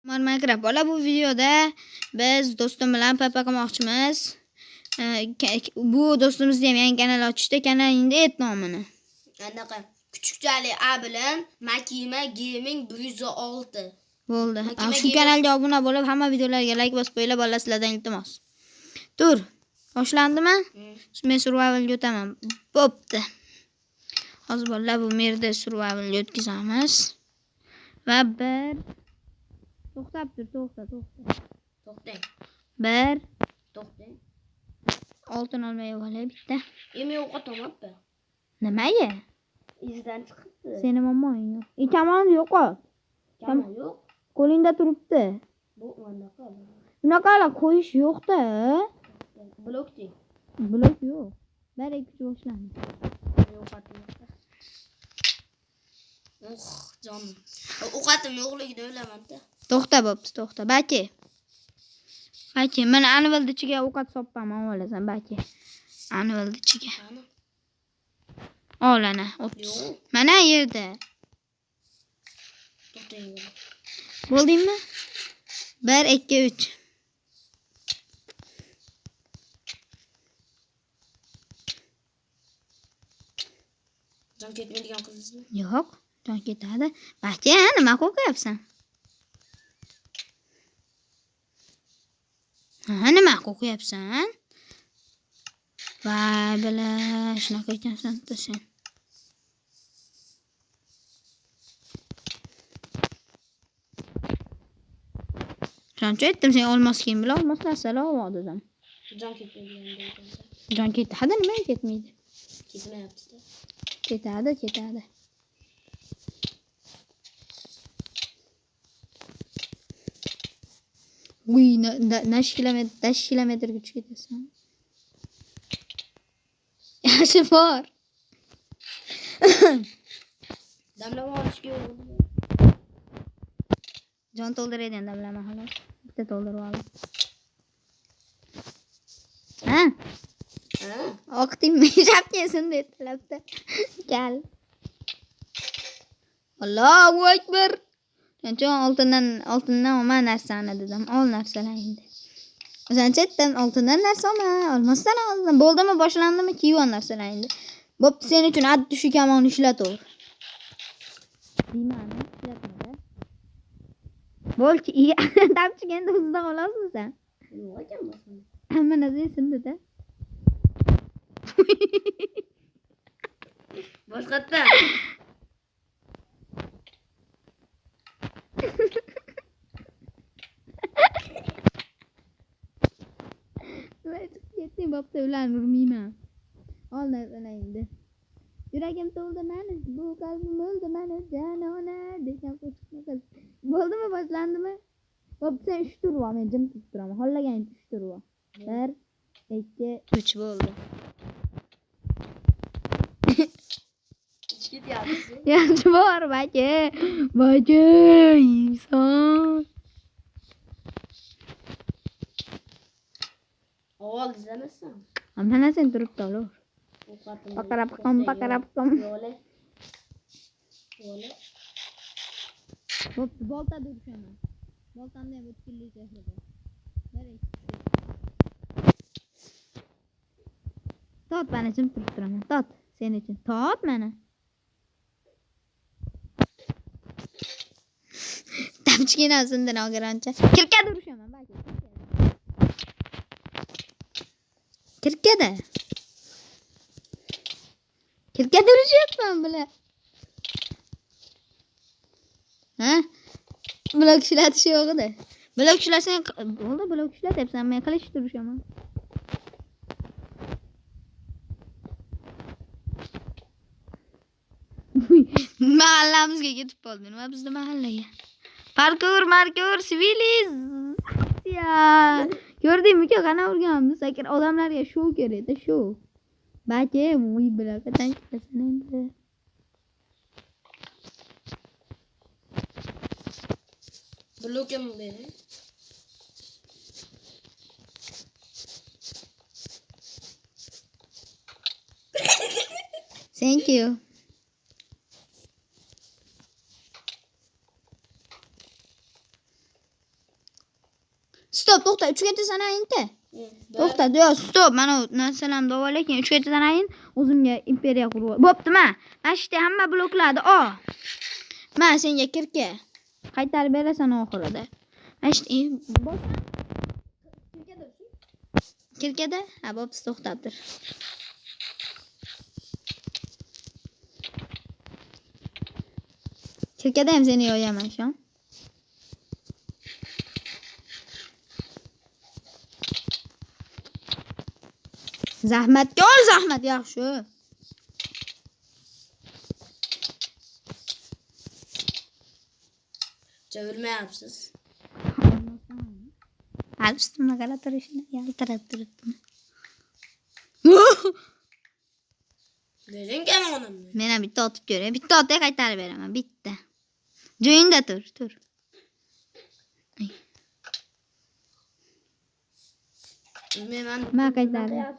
Minecraft. Bola bu videoda biz do'stim bilan papa qilmoqchimiz. Bu do'stimiz ham yangi kanal ochishdi. Kanalingda ayt nomini. Anaqa Kuchukchali A bilan Makima Gaming 106. Bo'ldi. Shu kanalga obuna bo'lib, hamma videolarga like bosib qo'yinglar, bolalar, sizlardan iltimos. Tur. Boshlandimi? Men survivalga o'taman. Bo'pti. Hozir bolalar bu yerda survivalga o'tkazamiz. Va bir to'xtab tur, To'xtang. Bir To'xtang. oltin olmay olay bitta. Men o'qotamayapti. Nimaga? Izdan chiqibdi. Seni momoing yo'q. Kamon yo'q. Kamon yo'q. Qo'lingda turibdi. Bu bunaqa. Bunaqalar qo'yish yo'q-da. Blokchi. Blok yo'q. Bir ikki boshlandi. Jonim. O'qatim yo'qligini o'ylamanda. To'xta bo'pti, to'xta. Baki. Men anvilni ichiga ovqat soppaman, olasan baki. Anvilni ichiga. Ol ana, 30. Mana yerda. To'xtang. Bo'ldingmi? 1 2 3. Jon ketmaydigan qildingizmi? Yo'q, jon ketadi. Baki, nima qo'rqyapsan? Nima qo'rqyapsan? Voy, bala, shunaqa ekansan-da sen. Shuncha aytdim, sen olmos kiyim bilan olmos narsalar olvodim. Jon ketmaydigan. Jon ketadi, nima ketmaydi? Ketmayapti-da. Ketadi. Uy, nash kilometr kuch ketasan. Yaxshi bor. Damlama olishga Jon to'ldiraydan damlama xolos. Bitta to'ldirib ol. Ha? Oqtimmi? Shapkesin deb talabda. Gal. Allohu akbar. Qancha oltindan olma narsani dedim. Ol narsalarni. O'zancha aytdim, oltindan narsa olmasdan oldim. Bo'ldimi, boshlandimi, kiygan narsalarni. Bo'pti, sen uchun addi shu kamonni ishlataver. Deyman, ishlatmada. Bo'lchi, tapchiganda o'zida qolasizmi sen? Yo'q ekan bo'lsin. Hamma narsa esimda-da. Boshqatda. Ketding, bo'pti, ularni urmayman. Ol narsalarni. Yuragim to'ldi mani, bu qalbim o'ldi mani, janona degan qo'shiqni qiz. Bo'ldimi, boshlandimi? Bo'pti, sen 3 tur ol, men jim turib turaman. Xohlagan 3 tur ol. 1 2 3 bo'ldi. Yaxshi bor, baki. Inson. Ol izlamasan. Mana sen turibdi, olur. Baqarab qom. Yo'le. Bo'pti, bolta urishaman. Boltamda ham o'tkirlik chehra bor. 1 2 Tot, mana jim turib turaman. Tot, sen uchun. Tot mana. Tapchigina o'zindan olgancha. Kirkada urishaman, baki. Kirkada urishyapman bular. Ha? Blok ishlatish yo'q edi. Blok ishlasang, bo'ldi, blok ishlatyapsan, men qilish turishaman. Mahallamizga ketib qoldi. Nima bizning mahallaga? Parkour, sivilizatsiya. Ko'rdingmi-ku, qana urganimni, sakir odamlarga show kerak-da, show. Baki, uy bilaqa tankidasan endi. Blokim bering. Thank you. Stop, to'xta. 3 gacha sanayinda. To'xta, yo'q, stop. Mana narsalarni davolash, keyin 3 gacha sanayin o'zimga imperiya qurib. Bo'ptimi? Mana shu yerda hamma bloklarni ol. Men senga kirka qaytarib berasan oxirida. Mana shu kirkada? Ha, bo'pti, to'xtab tur. Kirkada ham seni yo'yaman shu. Zahmatga ol, zahmat yaxshi. Çevirmeyapsiz. Al üstüme qarab turishini yaltirab turibdi. Verin gene onu. Men ham bitta otib ko'ray. Bitta otib qaytarib beraman, bitta. Joyingda tur. Ben qaytarib.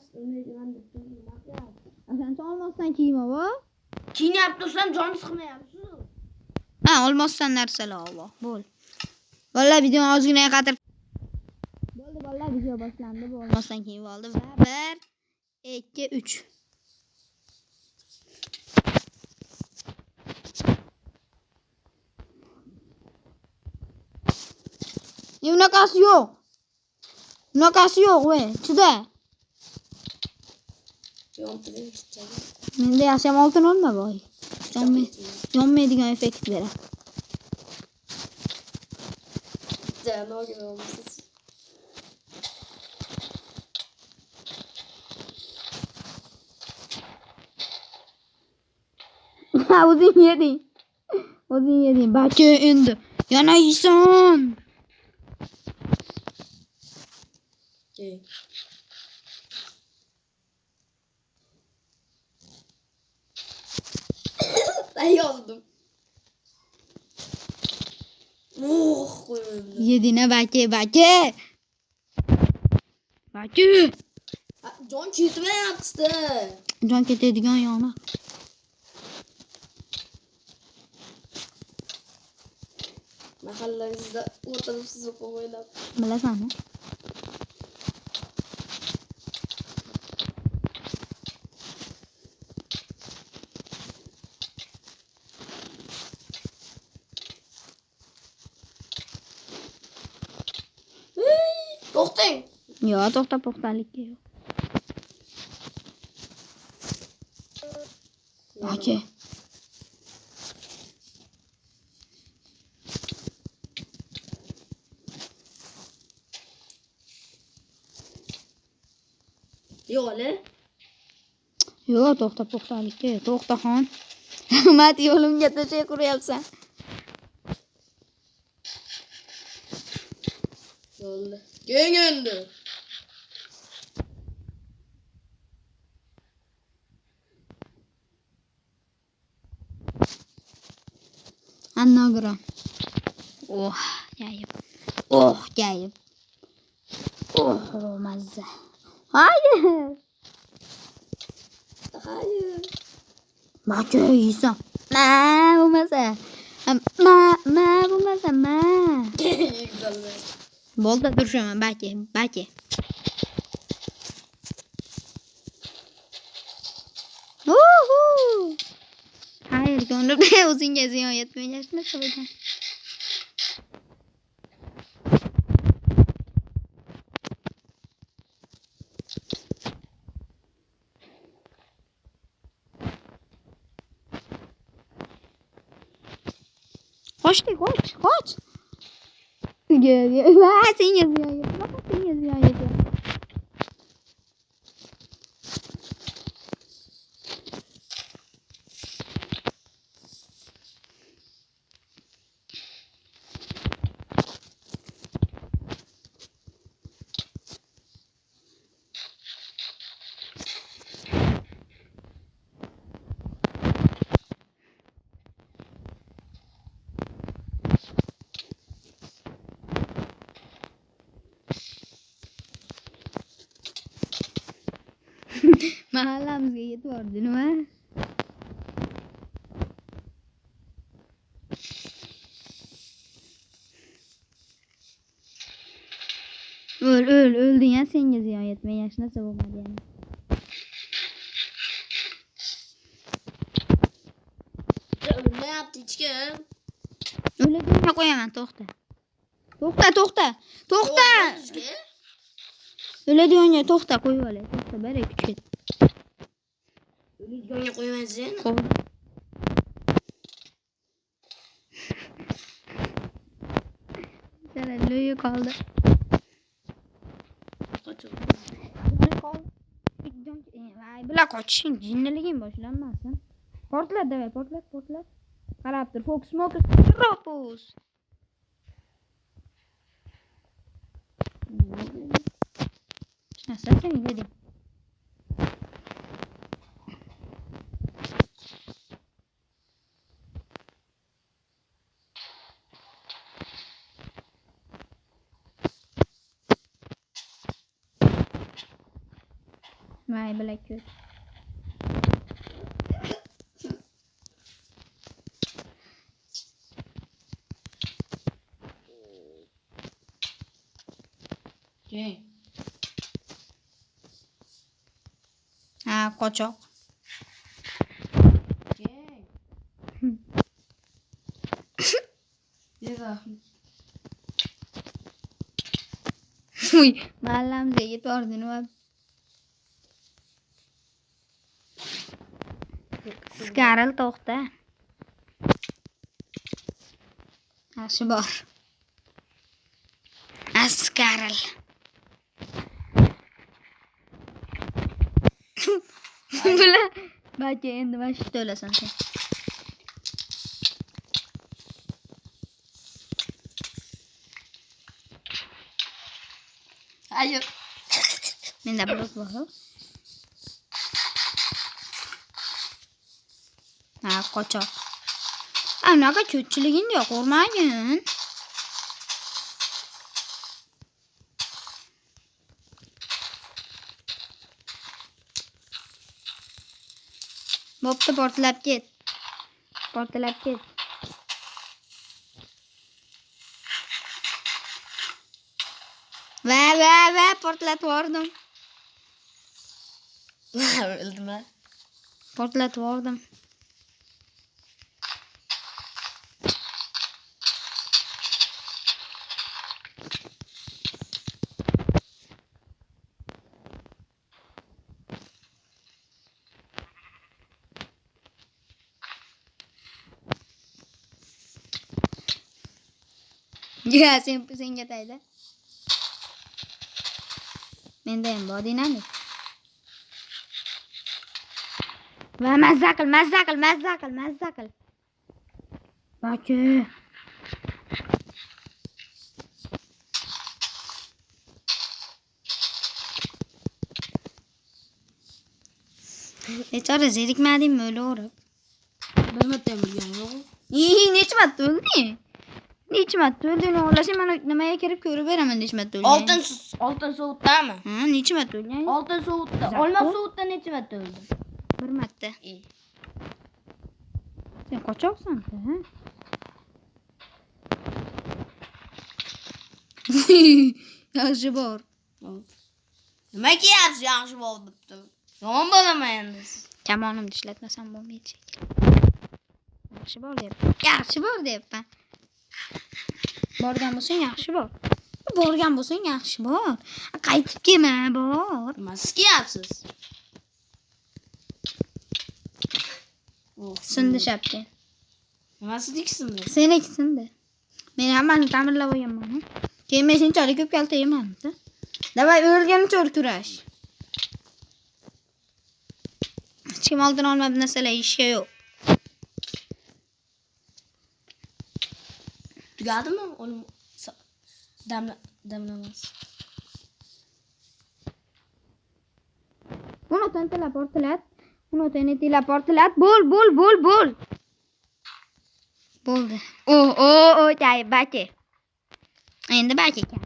Sen olmazsan kiyim o. Keyin yaptırsam can sıkmayapsiz. Ha, olmazsan narsalar Allah. Bo'l. Vallahi videoni ozgina qatir. Bo'ldi, vallahi video boshlandi. Bu olmazsan kiyim oldi va 1 2 3. Bunaqasi yo'q. Bunaqasi yo'q, voy. Chida. Yontırayım tutacağım. Menda yaxshi ham oltin olma boy. Yonmaydigan effekt beradi. Canı o gibi olmasın. Ha, o'zing yeding. O'zing yeding. Baki endi. Yana yeysan. Okay. Ben oldum. Koyuyorum. Yedine baki. Baki. Can çizme yaptı. Can ketadigan yana. Mahallenizde ortalıksız okumayla. Bilasanmi? Toxtang. Yo'q, to'xtalik yo'q. Baki. Yo'q le. Yo'q, to'xtalik yo'q. To'xtaxon. Rahmat, yo'limga tashakkur yapsan. Yo'lda. Gengende. Anagram. Oh, yayib. Yayib. Mazza. Hayır. Hayır. Baki yeysan. Bo'lmasa. Bo'lmasa. Güzel. Bo'ldi, turishaman, baki. Hayır, ko'nib o'zingga ziyon yetmayapmi hisobidan. Qoch. Va, senga ziyon yetdi. Mahallamizga yetib bordi, nima? Öldün ya, senga ziyon yetmay, yaxshi narsa bo'lmadi yana. Ölmeyapti hiç kim? O'ladigan qo'yaman, to'xta. To'xta. O'ladigan to'xta, qo'yib olay. To'xta, bari kuch ket. Ölüyü koyamazsın. Qoldi. Lo'yi qoldi. Vay, bular qochishing jinniliging boshlanmasin. Portlat, davay, portlat. Qarab tur, fokus. Ropus. Nasıl sen dedim. Vay, bular ko'p. Kim? Ha, qochoq. Kim? Yeva. Uy, mahallamizga yetib ordin va Skaril to'xta. Yaxshi bor. Skaril. Bular balki endi mana shu to'lasan sen. Hayır. Menda blok bor. Ha, qochoq. Anaqa cho'tchiligingni yo'q, urmagin. Bo'pti, portlab ket. Va, portlatib yubordim. Öldüm ben. Portlatib yubordim. Ya, senga tayda. Menda ham bor dinamik. Va mazza qil. Baki. Bechora zerikmadingmi o'laverib? Ben de bilmiyorum yok. Necha marta o'lding? O'g'irlasang mana nimaga kirib ko'rib beraman, necha marta o'lding? Altın soğutta mı? Ha, necha marta o'lding? Altın soğutta. Olmaz soğutta ne çift öldüm. Bir marta. İyi. Sen qochoqsan, ha? Yaxshi bor. Nima ki yapsın yaxshi bo'libdi. Yomon bo'laman endi. Kamonimni ishlatmasam bo'lmaydi. Yaxshi bor deyapman. Borgan bo'lsang yaxshi bor. Qaytib kelma, bor. Nimasi ki yapsız? Sindi shapka. Nimasi diksindi? Seniki sindi. Men hammani ta'mirlab olganman. Keyin men senchalik ko'p kaltayman. Davay, o'lganicha o'rturash. Hech kim oldin olmab narsalar ishga yo'q. Tugadimi? Oğlum damlamaz. Bunu tentilab portlat. Bol. Bo'ldi. Tay, baki. Endi baki ekan.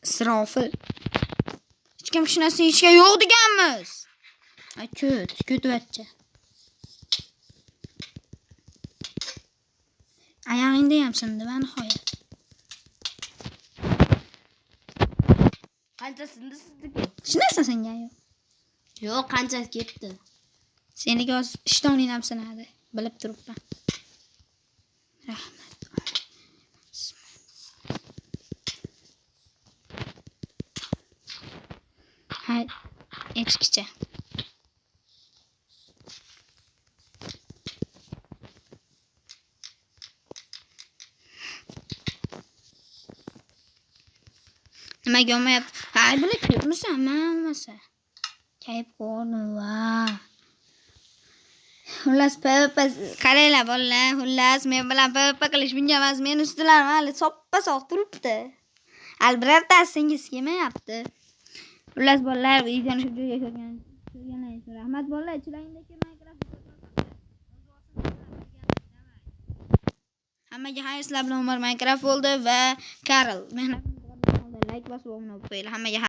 Isrofil. Hech kim shu narsa ishga yo'q deganmiz. Ko'tyapti. Oyog'ingda ham sindi va nihoyat. Qanchasini sizniki? Hech narsa singan yo'q. Yo'q, qanchasi ketdi? Seniki hozir ishtoning ham sinadi. Bilib turibman. Rahmat. Hay, echkicha. Nimaga olmayapti? Hay, buni ko'rmisan, men olmasa. Kayib qo'rdim va. Xullas, PvP qaranglar bolalar. Xullas, men bilan PvP qilish bunga emas. Men ustilarim hali soppa-sog' turibdi. Hali birortasi singiz kelmayapti. Xullas, bolalar, videoni shu joyga ko'rganingiz uchun rahmat bolalar. Chilayingdagi Minecraft hammaga xayr, sizlar bilan Umar Minecraft bo'ldi va Karl. Mehnat like bosib obuna bo'lib qo'yinglar. Hammaga